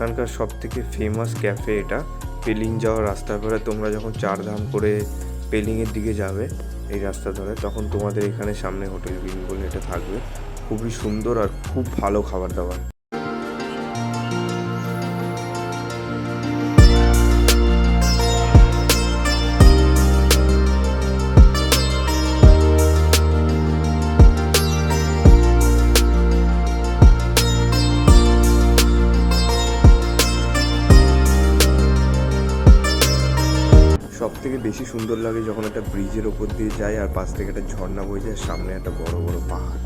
এখানকার সব থেকে ফেমাস ক্যাফে এটা। পেলিং যাওয়ার রাস্তার পরে তোমরা যখন চারধাম করে পেলিংয়ের দিকে যাবে এই রাস্তা ধরে, তখন তোমাদের এখানে সামনে হোটেল বিন বলে এটা থাকবে। খুবই সুন্দর আর খুব ভালো খাবার দাবার। সব থেকে বেশি সুন্দর লাগে যখন একটা ব্রিজের ওপর দিয়ে যায় আর পাশ থেকে একটা ঝর্ণা বয়ে যায়, সামনে একটা বড় বড় পাহাড়।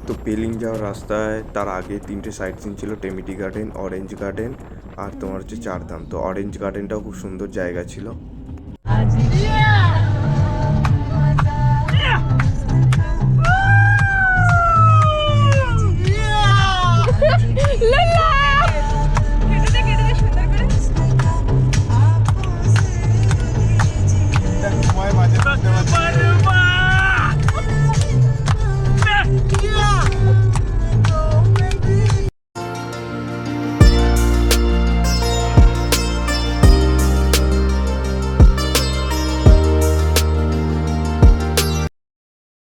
তো পেলিং যাওয়ার রাস্তায় তার আগে 3টে সাইট সিন ছিল, টেমিটি গার্ডেন, অরেঞ্জ গার্ডেন আর তোমার হচ্ছে চারধাম। তো অরেঞ্জ গার্ডেনটাও খুব সুন্দর জায়গা ছিল। لا